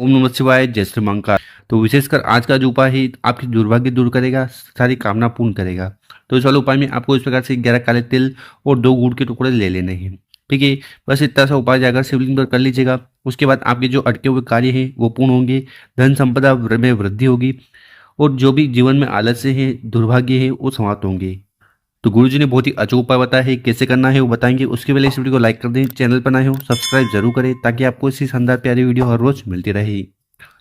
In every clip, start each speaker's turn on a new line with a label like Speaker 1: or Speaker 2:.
Speaker 1: ओम नमः शिवाय, जय श्री महाकाल। तो विशेषकर आज का जो उपाय है आपकी दुर्भाग्य दूर करेगा, सारी कामना पूर्ण करेगा। तो इस वाले उपाय में आपको इस प्रकार से 11 काले तिल और 2 गुड़ के टुकड़े ले लेने हैं। ठीक है, बस इतना सा उपाय जाकर शिवलिंग पर कर लीजिएगा। उसके बाद आपके जो अटके हुए कार्य हैं वो पूर्ण होंगे, धन संपदा में वृद्धि होगी और जो भी जीवन में आलस्य है, दुर्भाग्य है, वो समाप्त होंगे। तो गुरुजी ने बहुत ही अचूक उपाय बताया है, कैसे करना है वो बताएंगे। उसके पहले इस वीडियो को लाइक कर दें, चैनल पर नए हो सब्सक्राइब जरूर करें ताकि आपको इसी शानदार प्यारी वीडियो हर रोज मिलती रहे।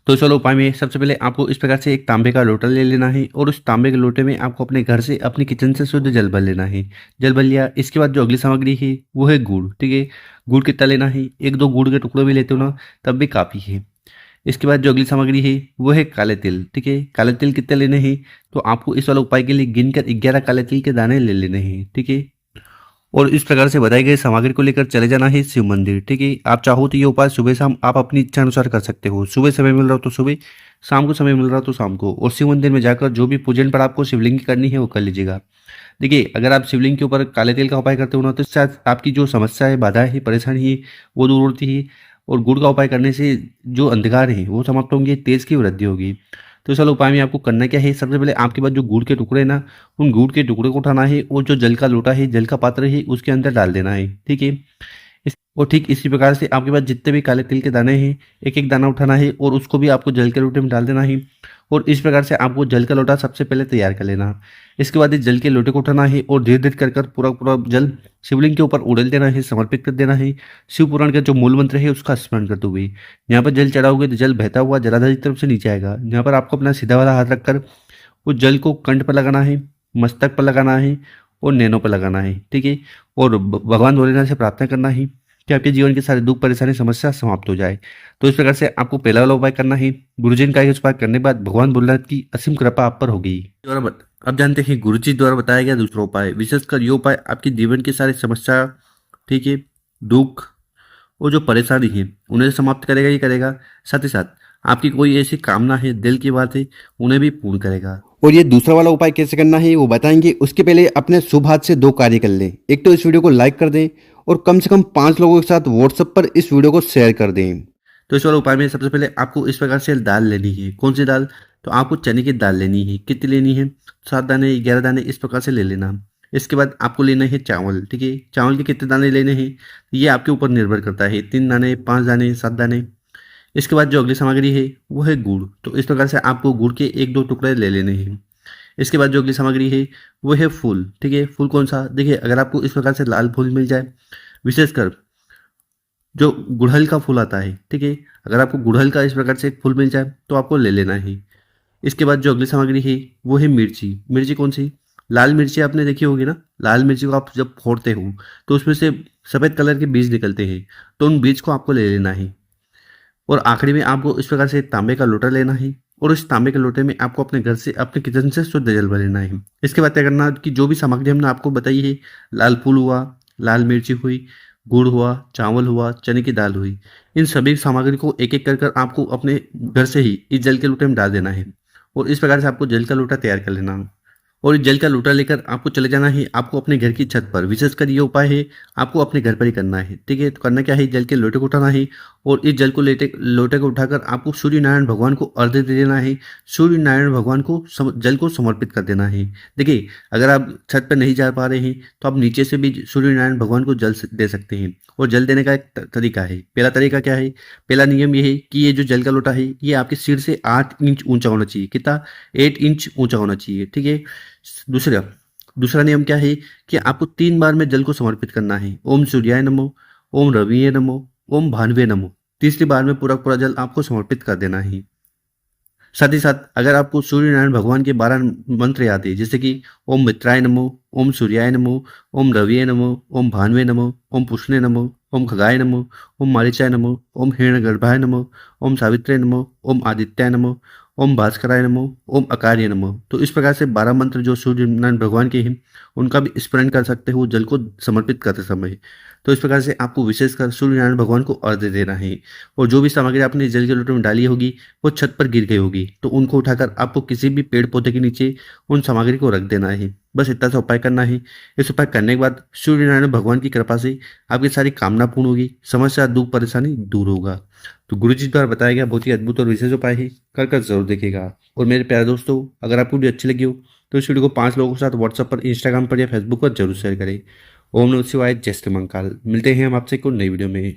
Speaker 1: तो चलो उपाय में सबसे पहले आपको इस प्रकार से एक तांबे का लोटा ले लेना है और उस तांबे के लोटे में आपको अपने घर से, अपनी किचन से शुद्ध जल भर लेना है। जल भर लिया, इसके बाद जो अगली सामग्री है वो है गुड़। ठीक है, गुड़ कितना लेना है, 1-2 गुड़ के टुकड़े भी लेते हो ना तब भी काफ़ी है। इसके बाद जो अगली सामग्री है वो है काले तिल। ठीक है, काले तिल कितने लेने हैं, तो आपको इस वाले उपाय के लिए गिनकर 11 काले तिल के दाने ले लेने हैं। ठीक है, और इस प्रकार से बताई गई सामग्री को लेकर चले जाना है शिव मंदिर। ठीक है, आप चाहो तो ये उपाय सुबह शाम आप अपनी इच्छा अनुसार कर सकते हो। सुबह समय मिल रहा हो तो सुबह, शाम को समय मिल रहा हो तो शाम को। और शिव मंदिर में जाकर जो भी पूजन पर आपको शिवलिंग की करनी है वो कर लीजिएगा। देखिए, अगर आप शिवलिंग के ऊपर काले तेल का उपाय करते हो ना तो शायद आपकी जो समस्या है, बाधा है, परेशानी है वो दूर होती है। और गुड़ का उपाय करने से जो अंधकार है वो समाप्त होंगे, तेज की वृद्धि होगी। तो इस वाले उपाय में आपको करना क्या है, सबसे पहले आपके पास जो गुड़ के टुकड़े हैं ना, उन गुड़ के टुकड़े को उठाना है और जो जल का लोटा है, जल का पात्र है, उसके अंदर डाल देना है। ठीक है, और ठीक इसी प्रकार से आपके पास जितने भी काले तिल के दाने हैं, एक एक दाना उठाना है और उसको भी आपको जल के लोटे में डाल देना है। और इस प्रकार से आपको जल का लोटा सबसे पहले तैयार कर लेना। इसके बाद इस जल के लोटे को उठाना है और धीरे धीरे कर कर पूरा पूरा जल शिवलिंग के ऊपर उड़ेल देना है, समर्पित कर देना है। शिव पुराण का जो मूल मंत्र है उसका स्मरण करते हुए यहाँ पर जल चढ़ाओगे तो जल बहता हुआ जलाधार की तरफ से नीचे आएगा। यहाँ पर आपको अपना सीधा वाला हाथ रखकर उस जल को कंठ पर लगाना है, मस्तक पर लगाना है और नैनों पर लगाना है। ठीक है, और भगवान भोलेनाथ से प्रार्थना करना है कि आपके जीवन के सारे दुख परेशानी समस्या समाप्त हो जाए। तो इस प्रकार से आपको पहला वाला उपाय करना है। गुरुजी का उपाय करने के बाद भगवान भोलेनाथ की असीम कृपा आप पर होगी। अब जानते हैं गुरुजी द्वारा बताया गया दूसरा उपाय। विशेषकर ये उपाय आपके जीवन की सारी समस्या, ठीक है, दुख और जो परेशानी है उन्हें समाप्त करेगा ही करेगा। साथ ही साथ आपकी कोई ऐसी कामना है, दिल की बात है, उन्हें भी पूर्ण करेगा।
Speaker 2: और ये दूसरा वाला उपाय कैसे करना है वो बताएंगे। उसके पहले अपने शुभ हाथ से 2 कार्य कर लें। एक तो इस वीडियो को लाइक कर दें और कम से कम 5 लोगों के साथ व्हाट्सएप पर इस वीडियो को शेयर कर दें।
Speaker 1: तो इस वाले उपाय में सबसे पहले आपको इस प्रकार से दाल लेनी है। कौन सी दाल, तो आपको चने की दाल लेनी है। कितनी लेनी है, 7 दाने, 11 दाने, इस प्रकार से ले लेना। इसके बाद आपको लेना है चावल। ठीक है, चावल के कितने दाने लेने हैं ये आपके ऊपर निर्भर करता है, 3 दाने, 5 दाने, 7 दाने। इसके बाद जो अगली सामग्री है वो है गुड़। तो इस प्रकार से आपको गुड़ के 1-2 टुकड़े ले लेने हैं। इसके बाद जो अगली सामग्री है वो है फूल। ठीक है, फूल कौन सा, देखिए अगर आपको इस प्रकार से लाल फूल मिल जाए, विशेषकर जो गुड़हल का फूल आता है, ठीक है, अगर आपको गुड़हल का इस प्रकार से एक फूल मिल जाए तो आपको ले लेना है। इसके बाद जो अगली सामग्री है वो है मिर्ची। मिर्ची कौन सी, लाल मिर्ची आपने देखी होगी ना। लाल मिर्ची को आप जब फोड़ते हो तो उसमें से सफ़ेद कलर के बीज निकलते हैं, तो उन बीज को आपको ले लेना है। और आखिरी में आपको इस प्रकार से तांबे का लोटा लेना है और इस तांबे के लोटे में आपको अपने घर से, अपने किचन से शुद्ध जल भर लेना है। इसके बाद क्या करना कि जो भी सामग्री हमने आपको बताई है, लाल फूल हुआ, लाल मिर्ची हुई, गुड़ हुआ, चावल हुआ, चने की दाल हुई, इन सभी सामग्री को एक एक कर कर आपको अपने घर से ही इस जल के लोटे में डाल देना है। और इस प्रकार से आपको जल का लोटा तैयार कर लेना है। और इस जल का लोटा लेकर आपको चले जाना है आपको अपने घर की छत पर। विशेषकर ये उपाय है आपको अपने घर पर ही करना है। ठीक है, तो करना क्या है, जल के लोटे को उठाना है और इस जल को लोटे को उठाकर आपको सूर्य नारायण भगवान को अर्घ्य दे देना है। सूर्य नारायण भगवान को जल को समर्पित कर देना है। देखिए, अगर आप छत पर नहीं जा पा रहे हैं तो आप नीचे से भी सूर्य नारायण भगवान को जल दे सकते हैं। और जल देने का एक तरीका है। पहला तरीका क्या है, पहला नियम ये है कि ये जो जल का लोटा है ये आपके सिर से 8 इंच ऊंचा होना चाहिए। कितना, 8 इंच ऊंचा होना चाहिए। ठीक है, दूसरा नियम क्या है कि आपको 3 बार में जल को समर्पित करना है। ओम सूर्याय नमो, ओम रविये नमो, ओम भानुवे नमो। तीसरी बार में पूरा पूरा जल आपको समर्पित कर देना है। साथ ही साथ अगर आपको सूर्य नारायण भगवान के 12 मंत्र याद है, जैसे कि ओम मित्राय नमो, ओम सूर्याय नमो, ओम रविये नमो, ओम भानुवे नमो, ओम पुष्णे नमो, ओम खगाय नमो, ओम मारीचाय नमो, ओम हिरण्यगर्भाय नमो, ओम सावित्रे नमो, ओम आदित्याय नमो, ओम भास्कराय नमो, ओम अकार्य नमो। तो इस प्रकार से 12 मंत्र जो सूर्य नारायण भगवान के हैं उनका भी स्मरण कर सकते हो जल को समर्पित करते समय। तो इस प्रकार से आपको विशेषकर सूर्य नारायण भगवान को अर्घ्य देना है। और जो भी सामग्री आपने जल के लोटे में डाली होगी वो छत पर गिर गई होगी तो उनको उठाकर आपको किसी भी पेड़ पौधे के नीचे उन सामग्री को रख देना है। बस इतना सा उपाय करना है। इस उपाय करने के बाद सूर्य नारायण भगवान की कृपा से आपकी सारी कामना पूर्ण होगी, समस्या दुख परेशानी दूर होगा। तो गुरु जी द्वारा बताया गया बहुत ही अद्भुत और विशेष उपाय है, कर कर जरूर देखिएगा। और मेरे प्यारे दोस्तों, अगर आपको वीडियो अच्छी लगी हो तो इस वीडियो को 5 लोगों के साथ व्हाट्सएप पर, इंस्टाग्राम पर या फेसबुक पर जरूर शेयर करें। ओम नमः शिवाय, जय श्री महाकाल। मिलते हैं हम आपसे एक और नई वीडियो में।